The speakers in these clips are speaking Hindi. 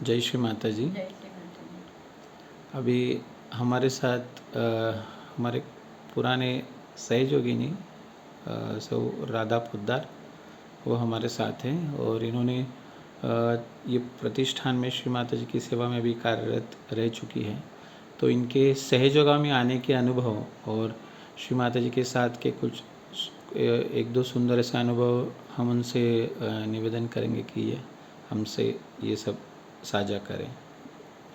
जय श्री माता जी। जय श्री माता जी। अभी हमारे साथ हमारे पुराने सहयोगिनी सौ राधा पोद्दार वो हमारे साथ हैं और इन्होंने ये प्रतिष्ठान में श्री माता जी की सेवा में भी कार्यरत रह चुकी है। तो इनके सहयोगा में आने के अनुभव और श्री माता जी के साथ के कुछ एक दो सुंदर ऐसे अनुभव हम उनसे निवेदन करेंगे कि ये हमसे ये सब साझा करें।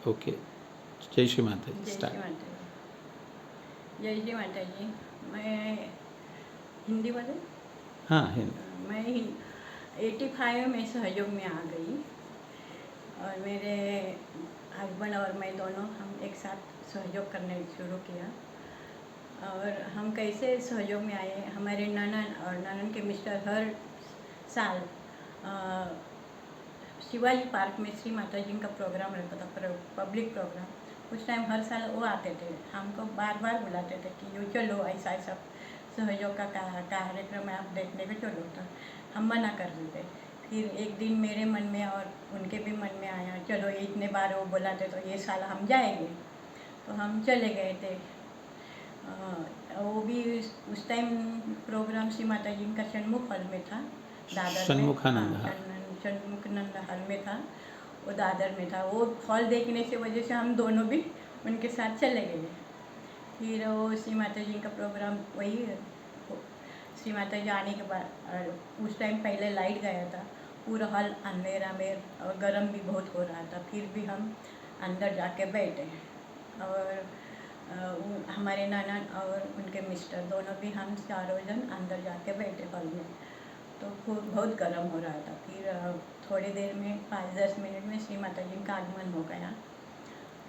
ओके, जय श्री माता जी। जय स्टार्ट। श्री माता जी। जय श्री माता जी। मैं हिंदी बोले। हाँ, हिंदी। मैं 85 में सहयोग में आ गई और मेरे हस्बैंड और मैं दोनों हम एक साथ सहयोग करने शुरू किया। और हम कैसे सहयोग में आए, हमारे ननन और ननन के मिस्टर हर साल शिवाजी पार्क में श्री माता जी का प्रोग्राम रहता था, पब्लिक प्रोग्राम। उस टाइम हर साल वो आते थे, हमको बार बार बुलाते थे कि यो चलो ऐसा ऐसा सहयोग का कार्यक्रम है, आप देखने को चलो। तो हम मना कर देते। फिर एक दिन मेरे मन में और उनके भी मन में आया, चलो इतने बार वो बुलाते तो ये साल हम जाएंगे। तो हम चले गए थे। वो भी उस टाइम प्रोग्राम श्री माता जी का षणमुख हॉल में था, दादर में। षणमुखानंद। हाँ, षणमुखानंद हॉल में था, वो दादर में था। वो हॉल देखने से वजह से हम दोनों भी उनके साथ चले गए। फिर वो श्री माता जी का प्रोग्राम वही श्री माता जी आने के बाद उस टाइम पहले लाइट गया था, पूरा हॉल अंधेरा में और गर्म भी बहुत हो रहा था। फिर भी हम अंदर जाके बैठे और हमारे नाना और उनके मिस्टर दोनों भी हम चारों जन अंदर जाके बैठे हॉल में। तो बहुत गर्म हो रहा था। फिर थोड़ी देर में 5-10 मिनट में श्री माता जी का आगमन हो गया।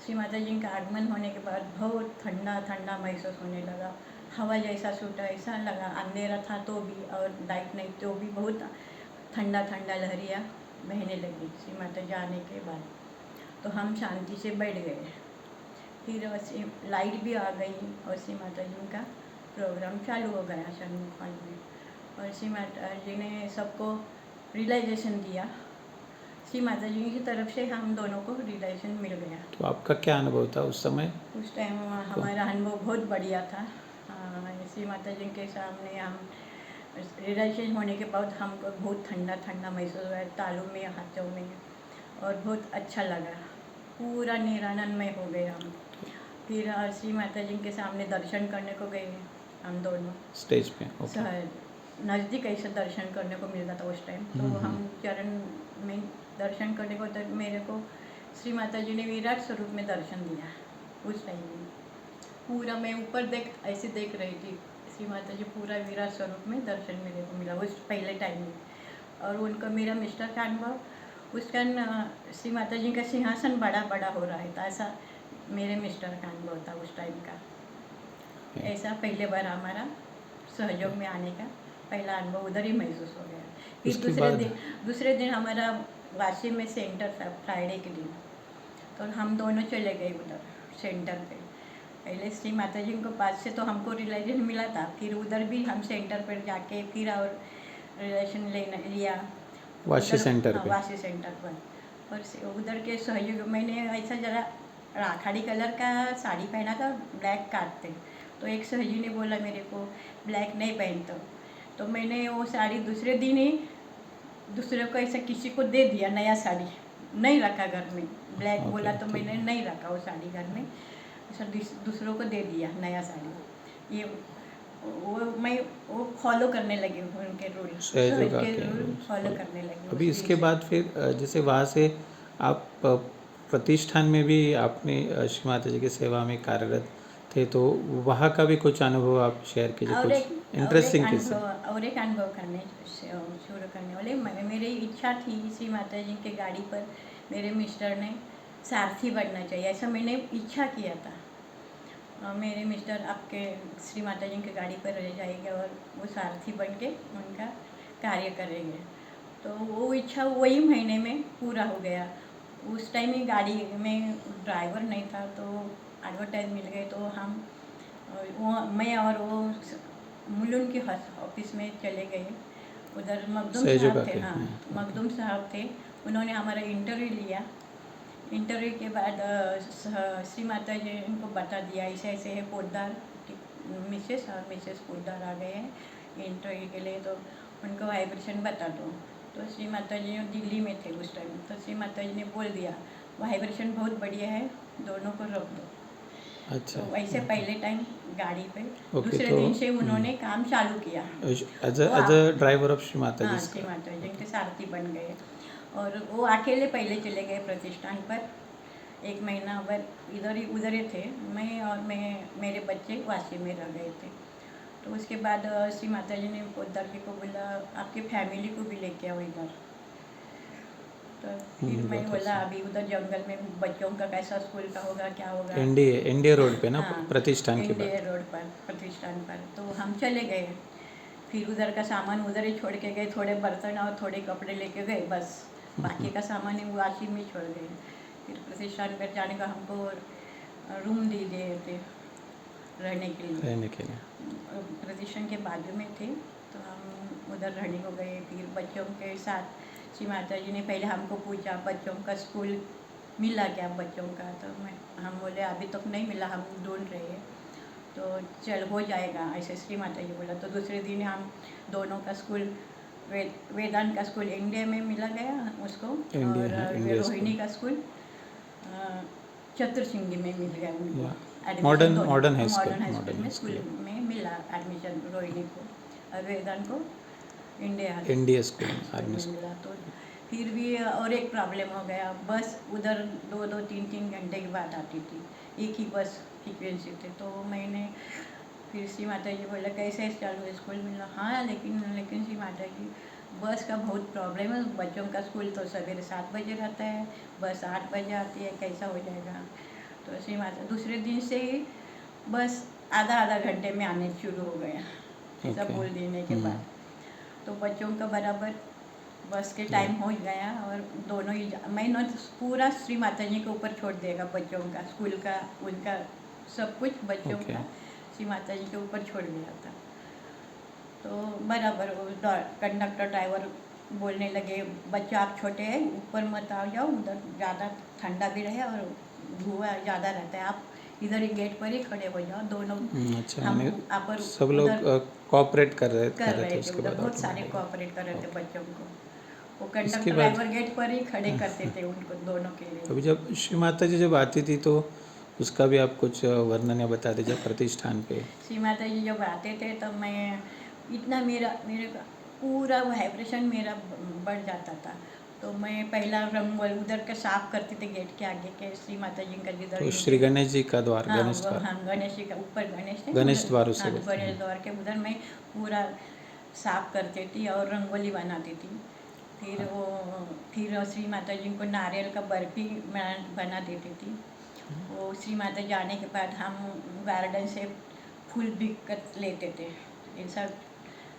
श्री माता जी का आगमन होने के बाद बहुत ठंडा ठंडा महसूस होने लगा, हवा जैसा सूटा ऐसा लगा। अंधेरा था तो भी और लाइट नहीं तो भी बहुत ठंडा ठंडा लहरियाँ बहने लगी श्री माता जी आने के बाद। तो हम शांति से बैठ गए। फिर लाइट भी आ गई और श्री माता जी का प्रोग्राम चालू हो गया षणमुख हॉल में। और श्री माता जी ने सबको रियलाइजेशन दिया। श्री माता जी की तरफ से हम दोनों को रियलाइजेशन मिल गया। तो आपका क्या अनुभव था उस समय? उस टाइम हमारा अनुभव बहुत बढ़िया था। श्री माता जी के सामने हम रियलाइजेशन होने के बाद हमको बहुत ठंडा ठंडा महसूस हुआ, तालू में हाथों में, और बहुत अच्छा लगा। पूरा निरानंदमय हो गए हम। फिर श्री माता जी के सामने दर्शन करने को गए हम दोनों स्टेज पे। ओके। नज़दीक ऐसे दर्शन करने को मिलता था उस टाइम। तो हम चरण में दर्शन करने को, तो मेरे को श्री माता जी ने विराट स्वरूप में दर्शन दिया उस टाइम में। पूरा मैं ऊपर ऐसे देख रही थी, श्री माता जी पूरा विराट स्वरूप में दर्शन मेरे को मिला उस पहले टाइम में। और उनका मेरा मिस्टर का अनुभव, उस टाइम श्री माता जी का सिंहासन बड़ा बड़ा हो रहा था, ऐसा मेरे मिस्टर का अनुभव था उस टाइम का। ऐसा पहले बार हमारा सहयोग में आने का पहला अनुभव उधर ही महसूस हो गया। फिर दूसरे दिन हमारा वाशी में सेंटर था, फ्राइडे के दिन। तो हम दोनों चले गए उधर सेंटर पे। पहले श्री माता जी को पास से तो हमको रिलेशन मिला था, फिर उधर भी हम सेंटर पर जाके फिर और रिलेशन लिया वाशी सेंटर पे। वाशी सेंटर पर। और उधर के सहयोग मैंने ऐसा जरा राखाड़ी कलर का साड़ी पहना था, ब्लैक काटते। तो एक सहयोगी ने बोला मेरे को ब्लैक नहीं पहनता। तो मैंने वो साड़ी दूसरे दिन ही दूसरे को ऐसा किसी को दे दिया, नया साड़ी नहीं रखा घर में। ब्लैक बोला तो मैंने नहीं रखा वो साड़ी घर में, ऐसा दूसरों को दे दिया नया साड़ी। ये वो फॉलो करने लगी, उनके रूल फॉलो करने लगी। अभी इसके बाद फिर जैसे वहाँ से आप प्रतिष्ठान में भी आपने श्री माता जी की सेवा में कार्यरत थे, तो वहाँ का भी कुछ अनुभव आप शेयर कीजिए, कुछ इंटरेस्टिंग किस्से। और एक अनुभव करने शुरू करने वाले मेरी इच्छा थी श्री माता जी के गाड़ी पर मेरे मिस्टर ने सारथी बनना चाहिए, ऐसा मैंने इच्छा किया था। मेरे मिस्टर आपके श्री माता जी की गाड़ी पर रह जाएंगे और वो सारथी बन के उनका कार्य करेंगे। तो वो इच्छा वही महीने में पूरा हो गया। उस टाइम ही गाड़ी में ड्राइवर नहीं था, तो एडवर्टाइज मिल गए। तो हम मैं और वो मुलुन के ऑफिस में चले गए। उधर मखदूम साहब थे। हाँ, मखदूम साहब थे, उन्होंने हमारा इंटरव्यू लिया। इंटरव्यू के बाद श्री माता जी इनको बता दिया ऐसे ऐसे है पोद्दार मिसेस और मिसेस पोद्दार आ गए हैं इंटरव्यू के लिए, तो उनको वाइब्रेशन बता दो। तो श्री माता जी दिल्ली में थे उस टाइम, तो श्री माता जी ने बोल दिया वाइब्रेशन बहुत बढ़िया है, दोनों को रोक दो। अच्छा, तो वैसे पहले टाइम गाड़ी पे ओके, दूसरे तो दिन से उन्होंने काम चालू किया। एज वो a driver of Shri Mata हाँ जी श्री का। माता जी के सारथी बन गए और वो अकेले पहले चले गए प्रतिष्ठान पर। 1 महीना भर इधर ही उधर ही थे, मैं मेरे बच्चे वाशी में रह गए थे। तो उसके बाद श्री माता जी ने पोद्दार जी को बोला आपके फैमिली को भी लेके आओ इधर। तो फिर मैं बहुत बोला अच्छा। अभी उधर जंगल में बच्चों का कैसा स्कूल का होगा क्या होगा। एनडीए रोड पे ना, हाँ प्रतिष्ठान की इंडिया बात। रोड पर प्रतिष्ठान पर, तो हम चले गए। फिर उधर का सामान उधर ही छोड़ के गए, थोड़े बर्तन और थोड़े कपड़े लेके गए बस, बाकी का सामान ही वाशी में छोड़ गए। फिर प्रतिष्ठान पर जाने का हमको रूम दे दिए थे रहने के लिए, रहने के लिए। प्रतिष्ठान के बाजू में थे, तो हम उधर रहने को गए। फिर बच्चों के साथ श्री माता जी ने पहले हमको पूछा बच्चों का स्कूल मिला क्या बच्चों का, तो हम बोले अभी तक नहीं मिला, हम ढूंढ रहे हैं। तो चल हो जाएगा ऐसे श्री माता जी बोला। तो दूसरे दिन हम दोनों का स्कूल वेदांत का स्कूल इंडिया में मिला गया उसको, इंडिया है, और इंडिया रोहिणी स्कूल। का स्कूल चतुरसिंगी में मिल गया उनको या एडमिशन। दोनों modern high school, modern high school modern में हाई स्कूल स्कूल, में मिला एडमिशन रोहिणी को, और वेदांत को India NDA school, school army में स्कूल। मिला। तो फिर भी और एक प्रॉब्लम हो गया, बस उधर 2-2 3-3 घंटे के बाद आती थी, एक ही बस फ्रीक्वेंसी थे। तो मैंने फिर श्री माता जी बोला कैसे चालू है स्कूल मिलना, हाँ लेकिन श्री माता जी बस का बहुत प्रॉब्लम है, बच्चों का स्कूल तो सवेरे 7 बजे रहता है, बस 8 बजे आती है, कैसा हो जाएगा। तो श्री माता दूसरे दिन से ही बस आधा घंटे में आने शुरू हो गया, ऐसा ओके। बोल देने के बाद। तो बच्चों का बराबर बस के टाइम हो गया, और दोनों ही मैं न पूरा श्री माता जी के ऊपर छोड़ देगा बच्चों का स्कूल का उनका सब कुछ बच्चों ओके। का श्री माता जी के ऊपर छोड़ दिया था। तो बराबर वो कंडक्टर ड्राइवर बोलने लगे बच्चा आप छोटे हैं ऊपर मत आ जाओ, उधर ज़्यादा ठंडा भी रहे और धुआं ज़्यादा रहता है, आप इधर ही गेट पर ही खड़े हो जाओ। दोनों अच्छा, हम माने अपर सब लोग उधर कोऑपरेट कर कर रहे रहे थे थे, उसके उधर बाद बहुत सारे ऑटोमेटिक। कोऑपरेट कर रहे थे ओके। बच्चों को। वो इसके कंडक्टर बाद ड्राइवर गेट पर ही खड़े करते थे उनको दोनों के लिए। अभी जब श्री माता जी जब आती थी तो उसका भी आप कुछ वर्णन या बता दीजिए प्रतिष्ठान पे। श्री माता जी जब आते थे तब मैं इतना मेरे का पूरा वाइब्रेशन मेरा बढ़ जाता था। तो मैं पहला रंग उधर के साफ करती थी गेट के आगे के श्री माता जी का जिधर तो श्री गणेश जी का द्वार, हाँ गणेश द्वार, हाँ गणेश जी का ऊपर गणेश थे गणेश उधर, द्वार हाँ उसे बोलते गणेश हैं। द्वार के उधर मैं पूरा साफ करती थी और रंगोली बनाती थी। फिर वो फिर श्री माता जी को नारियल का बर्फी बना देती थी। वो श्री माता जी आने के बाद हम गार्डन से फूल बिक कर लेते थे, ऐसा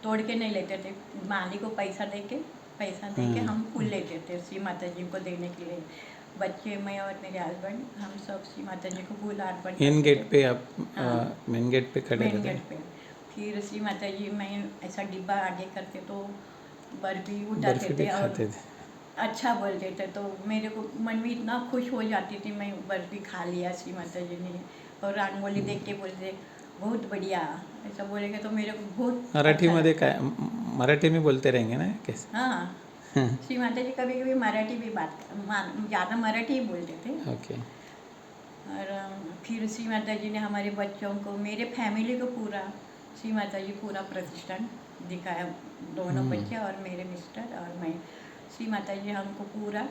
तोड़ के नहीं लेते थे, माली को पैसा दे के हम फूल लेते थे श्री माता जी को देने के लिए। बच्चे मैं और मेरे हस्बैंड हम सब श्री माता जी को फूल अर्पण मेन करते गेट थे। पे आप हाँ मेन गेट पे खड़े मेन रहते गेट हैं। पे। फिर श्री माता जी मैं ऐसा डिब्बा आगे करते तो बर्फी बर्फी उठाते भी थे और खाते थे। अच्छा बोलते थे, तो मेरे को मन में इतना खुश हो जाती थी, मैं बर्फी खा लिया श्री माता जी ने। और रंगोली देख के बोलते बहुत बढ़िया, ऐसा बोलेंगे तो मेरे को बहुत मराठी अच्छा मध्ये लगता काय है। मराठी में बोलते रहेंगे ना कैसे? हाँ श्री माता जी कभी कभी मराठी भी ज़्यादा मराठी ही बोलते थे। ओके। और फिर श्री माता जी ने हमारे बच्चों को मेरे फैमिली को पूरा श्री माता जी पूरा प्रतिष्ठान दिखाया, दोनों बच्चे और मेरे मिस्टर और मैं। श्री माता जी हमको पूरा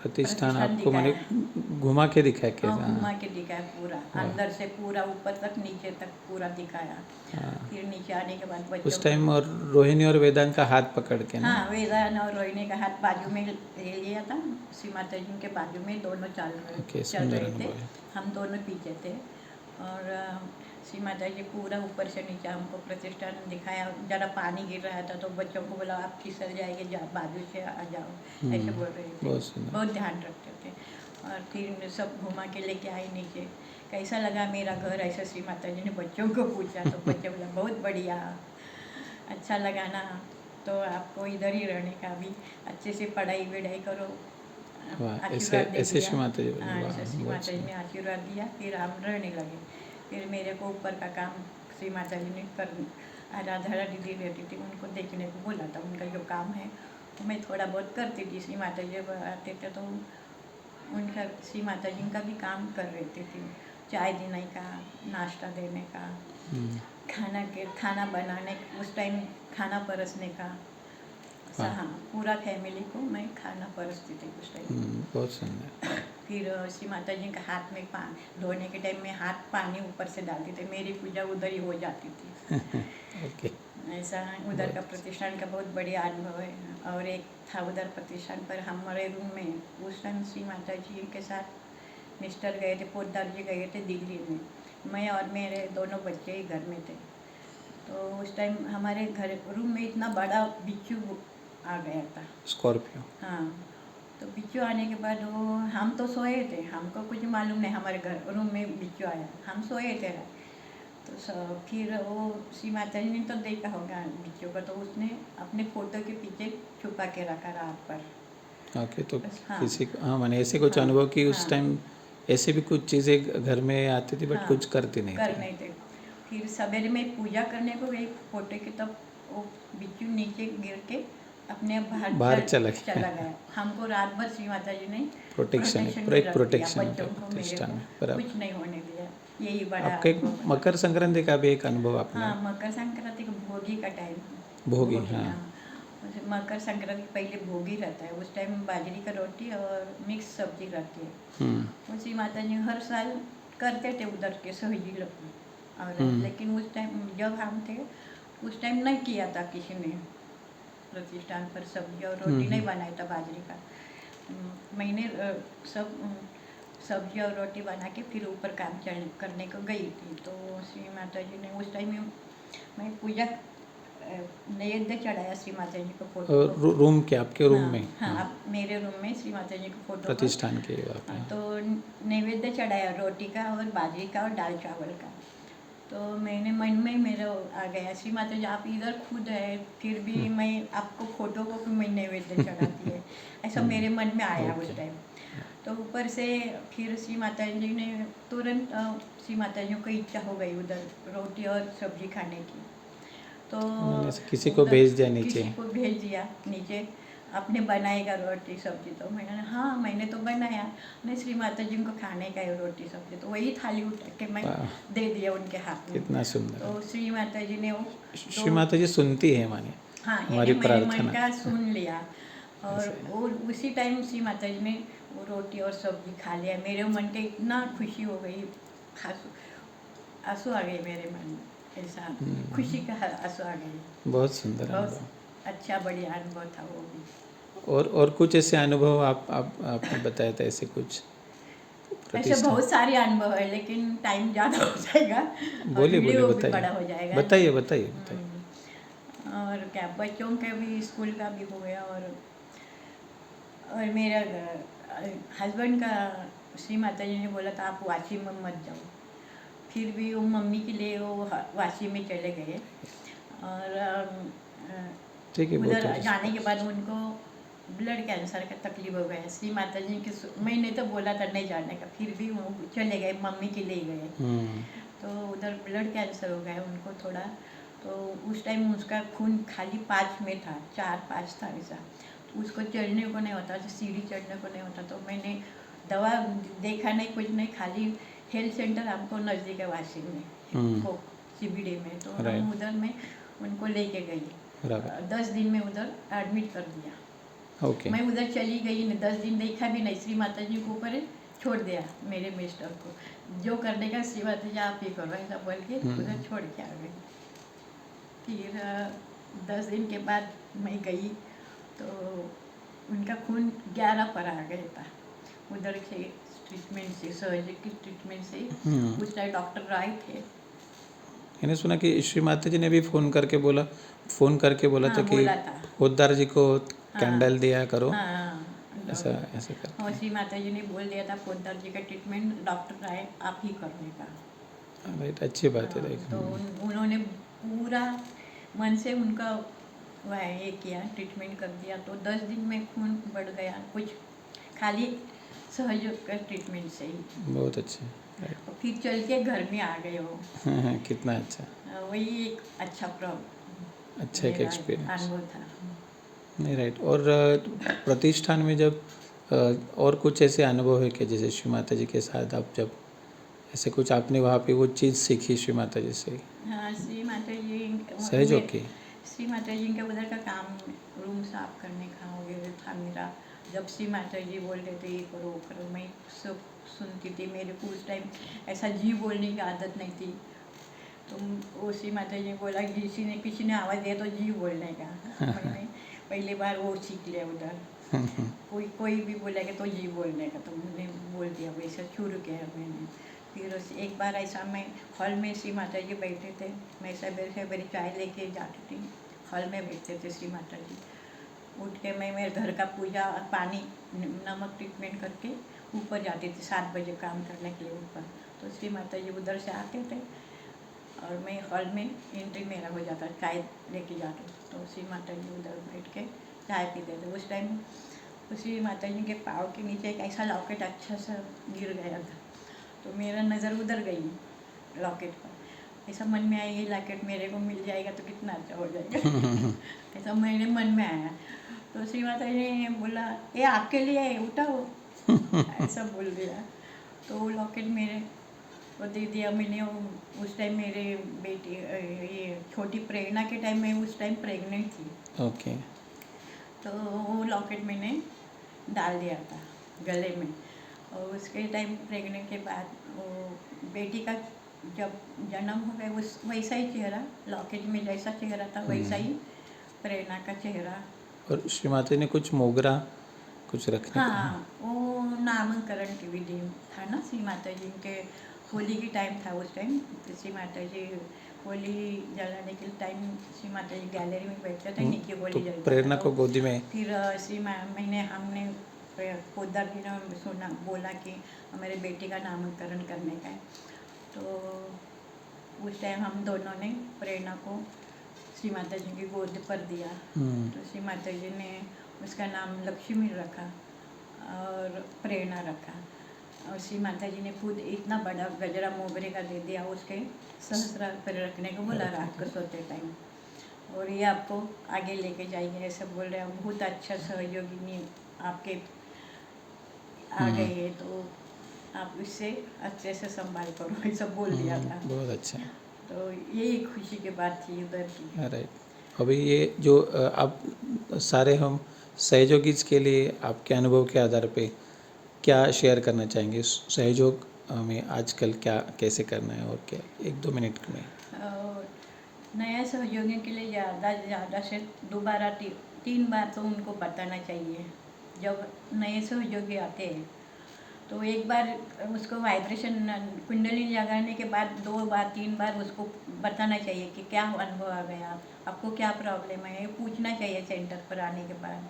प्रतिष्ठान प्रतिष्ठान आपको माने दिखाया। घुमा के दिखाया हाँ कैसा? घुमा के दिखाया पूरा, अंदर से पूरा ऊपर तक नीचे तक पूरा दिखाया। फिर नीचे आने के बाद बच्चों उस टाइम और रोहिणी और वेदांत का हाथ पकड़ के ना? हाँ वेदान और रोहिणी का हाथ बाजू में ले लिया था, श्री माता जी के बाजू में दोनों ओके, चल सुंदर रहे थे, अनुभव है। हम दोनों पीछे थे। और श्री माता जी पूरा ऊपर से नीचे हमको प्रतिष्ठान दिखाया। ज़रा पानी गिर रहा था तो बच्चों को बोला आप फिसल जाएंगे, बाजू से आ जाओ, ऐसे बोल रहे थे। बहुत सुंदर। बहुत ध्यान रखते थे। और फिर सब घुमा के लेके आए नीचे, कैसा लगा मेरा घर, ऐसा श्री माता जी ने बच्चों को पूछा। तो बच्चे बोला बहुत बढ़िया, अच्छा लगा ना, तो आपको इधर ही रहने का, भी अच्छे से पढ़ाई करो, वाह, ऐसे आशीर्वाद दे ऐसे दिया। श्री माता जी बोले, हाँ, वाह, ऐसे श्री बहुत माता जी ने आशीर्वाद दिया, फिर हम रहने लगे। फिर मेरे को ऊपर का काम श्री माता जी ने कर, राधा दीदी रहती थी, उनको देखने को बोला था। उनका जो काम है तो मैं थोड़ा बहुत करती थी। श्री माता जी जब आते थे तो उनका, श्री माता जी का भी काम कर रहती थी, चाय देने का, नाश्ता देने का, हम्म, खाना बनाने, उस टाइम खाना परसने का। वाह, हाँ, पूरा फैमिली को मैं खाना परसती थी उस टाइम। बहुत सुंदर। फिर श्री माता जी का हाथ में धोने के टाइम में हाथ पानी ऊपर से डालती थी, मेरी पूजा उधर ही हो जाती थी। ओके, ऐसा उधर का प्रतिष्ठान का बहुत बढ़िया अनुभव है। और एक था उधर प्रतिष्ठान पर हमारे रूम में, उस टाइम श्री माता जी के साथ मिस्टर गए थे, पोद्दार जी गए थे दिल्ली में, मैं और मेरे दोनों बच्चे ही घर में थे। तो उस टाइम हमारे घर रूम में इतना बड़ा बिच्छू आ गया था। स्कॉर्पियो। हाँ, तो बिच्छू आने के बाद वो, हम तो सोए थे, हमको कुछ मालूम नहीं हमारे घर रूम में बिच्छू आया, हम सोए थे। तो फिर वो श्री माता जी ने तो देखा होगा बिच्छू को, तो उसने अपने फोटो के पीछे छुपा के रखा रात पर। ओके, तो हाँ, किसी को, हाँ, मैंने ऐसे कुछ हाँ, अनुभव कि उस हाँ, टाइम ऐसे भी कुछ चीज़ें घर में आती थी, बट हाँ, कुछ करती नहीं कर थी। नहीं थे। फिर सवेरे में पूजा करने को गई फोटो की, तब वो बिच्छू नीचे गिर के अपने बाहर बाहर चला चला गया। हमको रात भर श्री माता जी ने प्रोटेक्शन, प्रोटेक्शन पूरा में एक रख दिया, प्रोटेक्शन बच्चों होता को, मेरे प्रतिष्ठान को में, बराबर। कुछ नहीं होने दिया। यही बड़ा आपका एक अनुभव है। मकर संक्रांति का भी एक अनुभव आपने। हाँ, मकर संक्रांति का भोगी का टाइम, भोगी, हाँ। हाँ। उसे मकर संक्रांति पहले भोगी रहता है, उस टाइम बाजरी का रोटी और मिक्स सब्जी रहती है। उसी माता जी हर साल करते थे उधर के सही लोग। और लेकिन उस टाइम जब हम थे उस टाइम नहीं किया था किसी ने प्रतिष्ठान पर सब्जी और रोटी नहीं बनाया था बाजरी का। मैंने सब सब्जी और रोटी बना के फिर ऊपर काम करने को गई थी। तो श्री माता जी ने उस टाइम में मैं पूजा नैवेद्य चढ़ाया श्री माता जी को, फोटो को। रूम के, आपके रूम हाँ, में? हाँ, अब मेरे रूम में श्री माता जी को फोटो को, प्रतिष्ठान के आप? हाँ, तो नैवेद्य चढ़ाया रोटी का और बाजरी का और दाल चावल का। तो मैंने मन में मेरा आ गया, श्री माता जी आप इधर खुद है, फिर भी मैं आपको फोटो को मैं नैवेद्य चढ़ाती है, ऐसा मेरे मन में आया उस टाइम। तो ऊपर से फिर श्री माता जी ने तुरंत श्री माता जी को इच्छा हो गई उधर रोटी और सब्जी खाने की। तो किसी को भेज दिया नीचे? किसी को भेज दिया नीचे, आपने बनाएगा रोटी सब्जी? तो मैंने, हाँ मैंने तो बनाया, नहीं श्री माता जी को खाने का है रोटी सब्जी। तो वही थाली उठा के मैं दे दिया उनके हाथ में। कितना सुंदर। तो श्री माता जी ने वो, श्री माता जी सुनती है माने, हाँ, हमारी मेरे मन प्रार्थना का सुन लिया। और उसी टाइम श्री माता जी ने वो रोटी और सब्जी खा लिया। मेरे मन के इतना खुशी हो गई, आंसू आ गए मेरे मन में, ऐसा खुशी का आंसू आ गए। बहुत सुंदर बहुत अनुभव। अच्छा बढ़िया अनुभव था वो भी। और कुछ ऐसे अनुभव आपने बताया था, ऐसे कुछ ऐसे बहुत सारे अनुभव है, लेकिन टाइम ज़्यादा हो जाएगा और बोलिए वीडियो भी बताइए, बड़ा हो जाएगा। बताइए। और क्या, बच्चों के भी स्कूल का भी हो गया। और मेरा हस्बैंड का श्री माता जी ने बोला था आप वाशी में मत जाओ, फिर भी वो मम्मी के लिए वो वाशी में चले गए। और उधर जाने के बाद उनको ब्लड कैंसर का तकलीफ हो गया। श्री माता जी के मैंने तो बोला था नहीं जाने का, फिर भी वो चले गए, मम्मी के लिए गए। तो उधर ब्लड कैंसर हो गया उनको थोड़ा। तो उस टाइम उसका खून खाली 5 में था, 4-5 था ऐसा। तो उसको चढ़ने को नहीं होता, सीढ़ी चढ़ने को नहीं होता। तो मैंने दवा देखा नहीं, कुछ नहीं, खाली हेल्थ सेंटर हमको नज़दीक है वाशी में, CBD में। तो हम उधर में उनको लेके गई, 10 दिन में उधर एडमिट कर दिया। मैं उधर चली गई, 10 दिन देखा भी नहीं, श्री माता जी को ऊपर छोड़ दिया मेरे मिस्टर को, जो करने का श्री माता जी आप ही करो ऐसा बोल के उधर छोड़ के आ गई। फिर 10 दिन के बाद मैं गई तो उनका खून 11 पर आ गया था। उधर से ट्रीटमेंट से, सर्जरी की ट्रीटमेंट से, उस टाइम डॉक्टर आए थे। मैंने सुना कि श्री माता जी ने भी फ़ोन करके बोला था कि पोद्दार जी को कैंडल दिया करो, ऐसा करके। और श्री माता जी ने बोल दिया था पोद्दार जी का ट्रीटमेंट डॉक्टर आए आप ही करने का। राइट, अच्छी बात है। तो उन्होंने पूरा मन से उनका वह ये किया, ट्रीटमेंट कर दिया। तो 10 दिन में खून बढ़ गया, कुछ खाली सहयोग का ट्रीटमेंट से ही। बहुत अच्छा। राइट। और फिर चल के घर में आ गए वो। कितना अच्छा। वही एक अच्छा प्रॉब्लम अच्छा एक मेरा एक्सपीरियंस। अनुभव था। नहीं राइट। और प्रतिष्ठान में जब और कुछ ऐसे अनुभव है कि जैसे श्री माता जी के साथ आप जब ऐसे कुछ आपने वहाँ पे वो चीज़ सीखी श्री माता जी से हाँ, श्री माता जी सहयोग की? श्री माता जी के उधर का काम रूम साफ करने का वगैरह था मेरा। जब श्री माता जी बोलते थे ये करो वो करो, मैं सब सुनती थी। मेरे को उस टाइम ऐसा जी बोलने की आदत नहीं थी। तो वो श्री माता जी ने बोला किसी ने आवाज़ दिया तो जी बोलने का। मैंने पहली बार वो सीख लिया उधर। कोई भी बोलेगा तो जी बोलने का, तो मैंने बोल दिया, वैसा शुरू किया मैंने। फिर एक बार ऐसा मैं हॉल में श्री माता जी बैठे थे, मैं सवेरे सवेरे चाय लेके जाती थी, हॉल में बैठते थे श्री माता जी। उठ के मैं मेरे घर का पूजा पानी नमक ट्रीटमेंट करके ऊपर जाती थी 7 बजे काम करने के लिए ऊपर। तो श्री माता जी उधर से आते थे और मैं हॉल में एंट्री मेरा हो जाता, चाय लेके जाती। तो श्री माता जी उधर बैठ के चाय पीते थे। उस टाइम श्री माता जी के पाँव के नीचे एक ऐसा लॉकेट अच्छा सा गिर गया था, तो मेरा नज़र उधर गई लॉकेट पर। ऐसा मन में आया ये लॉकेट मेरे को मिल जाएगा तो कितना अच्छा हो जाएगा। ऐसा मेरे मन में आया। तो श्री माता जी ने बोला ये आपके लिए है, उठाओ। ऐसा बोल दिया। तो वो लॉकेट मेरे को दे दिया मैंने। उस टाइम मेरे बेटी ये छोटी प्रेरणा के टाइम में उस टाइम प्रेग्नेंट थी। ओके। तो वो लॉकेट मैंने डाल दिया था गले में। और उसके टाइम प्रेग्नेंट के बाद वो बेटी का जब जन्म हो गया उस वैसा ही चेहरा, लॉकेट में जैसा चेहरा था वैसा ही प्रेरणा का चेहरा। और श्री माता ने कुछ मोगरा कुछ रखने का? हाँ, वो नामकरण की विधि था ना श्री माता जी के। होली की टाइम था उस टाइम। तो श्री माता जी होली जलाने के टाइम श्री माता जी गैलरी में बैठते थे, नीचे तो होली जलता प्रेरणा था। को तो गोदी में? फिर हमने पोदर जी ने सुना बोला कि हमारे बेटी का नामकरण करने का है। तो उस टाइम हम दोनों ने प्रेरणा को श्री माता जी की गोद पर दिया। तो श्री माता जी ने उसका नाम लक्ष्मी रखा और प्रेरणा रखा। और श्री माता जी ने खुद इतना बड़ा गजरा मोगरे का दे दिया, उसके सहस्त्र पर रखने को बोला रात को सोते टाइम। और ये आपको आगे लेके जाएंगे ऐसा बोल रहे हैं। बहुत अच्छा सहयोगी आपके आ गए हैं, तो आप इससे अच्छे से संभाल करो, ऐसा बोल दिया था। बहुत अच्छा। तो यही खुशी की बात थी उधर की। राइट। अभी ये जो आप सारे हम सहयोगी के लिए आपके अनुभव के आधार पे क्या शेयर करना चाहेंगे? सहयोग में आजकल क्या कैसे करना है और क्या 1-2 मिनट में? और नया सहयोगियों के लिए ज़्यादा से 3 बार तो उनको बताना चाहिए। जब नए सहयोगी आते हैं तो एक बार उसको वाइब्रेशन कुंडली लगाने के बाद 2 बार 3 बार उसको बताना चाहिए कि क्या अनुभव आ गया, आपको क्या प्रॉब्लम है, ये पूछना चाहिए सेंटर पर आने के बाद।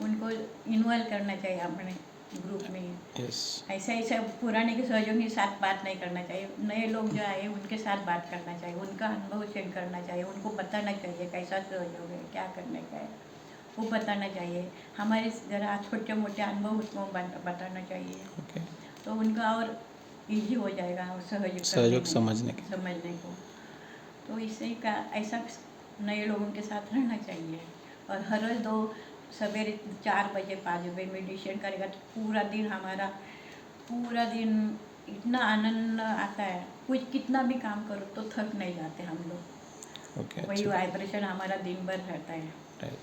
उनको इन्वॉल्व करना चाहिए अपने ग्रुप में। यस। ऐसा पुराने के सहयोगी के साथ बात नहीं करना चाहिए। नए लोग जो आए उनके साथ बात करना चाहिए, उनका अनुभव शेयर करना चाहिए, उनको बताना चाहिए कैसा सहयोग है, क्या करने का है, वो बताना चाहिए। हमारे ज़रा छोटे मोटे अनुभव उसको बताना चाहिए। ओके। तो उनका और इजी हो जाएगा सहयोग समझने के। समझने को। तो इससे का ऐसा नए लोगों के साथ रहना चाहिए। और हर रोज़ सवेरे 4 बजे 5 बजे मेडिटेशन करेगा तो पूरा दिन इतना आनंद आता है। कुछ कितना भी काम करो तो थक नहीं जाते हम लोग। ओके। वही अच्छा। वाइब्रेशन हमारा दिन भर रहता है। राइट।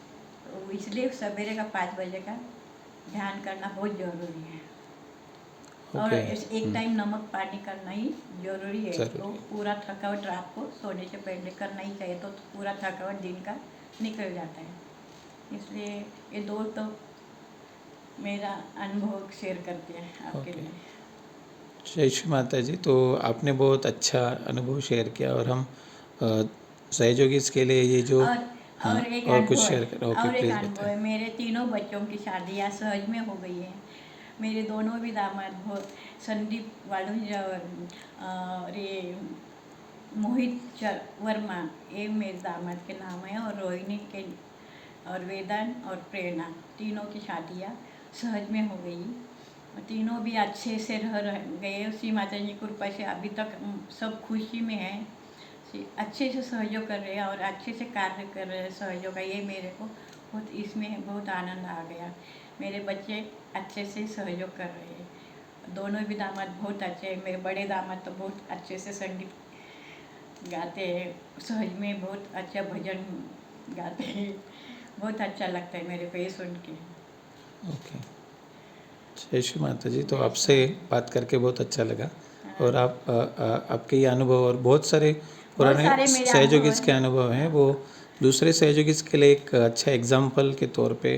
तो इसलिए सवेरे का 5 बजे का ध्यान करना बहुत ज़रूरी है। और ओके। एक टाइम नमक पानी करना ही ज़रूरी है। तो ज़रूरी। पूरा थकावट रात को सोने से पहले करना ही चाहिए, तो पूरा थकावट दिन का निकल जाता है। इसलिए ये 2 तो मेरा अनुभव शेयर करते हैं आपके ओके। लिए। जय श्री माता जी। तो आपने बहुत अच्छा अनुभव शेयर किया और हम सहयोगी इसके लिए ये जो और हाँ और एक और कुछ अनुभव शेयर कर। ओके और एक प्लीज़ अनुभव बताएं। है। मेरे तीनों बच्चों की शादियाँ सहज में हो गई है। मेरे दोनों भी दामाद संदीप वालुंज और ये मोहित वर्मा, ये मेरे दामाद के नाम है। और रोहिणी के और वेदांत और प्रेरणा, तीनों की शादियाँ सहज में हो गई। और तीनों भी अच्छे से रह गए श्री माता जी की कृपा से। अभी तक सब खुशी में है, अच्छे से सहयोग कर रहे हैं और अच्छे से कार्य कर रहे हैं सहयोग का। ये मेरे को बहुत इसमें बहुत आनंद आ गया। मेरे बच्चे अच्छे से सहयोग कर रहे हैं। दोनों भी दामाद बहुत अच्छे हैं। मेरे बड़े दामाद तो बहुत अच्छे से संगीत गाते हैं, सहज में बहुत अच्छा भजन गाते हैं। बहुत अच्छा लगता है मेरे को ये सुन के। ओके, जय श्री माता जी। तो आपसे बात करके बहुत अच्छा लगा। और आपके ये अनुभव और बहुत सारे पुराने सारे मेरे सहयोगी अनुभव के हैं। अनुभव हैं, वो दूसरे सहयोगी के लिए एक अच्छा एग्जाम्पल के तौर पे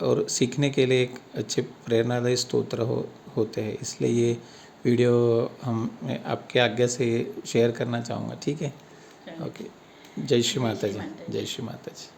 और सीखने के लिए एक अच्छे प्रेरणादायी स्तोत्र होते हैं। इसलिए ये वीडियो मैं आपके आज्ञा से शेयर करना चाहूँगा, ठीक है? चलो। ओके, जय श्री जय माता श्री जी। माता जी। जय श्री माता जी।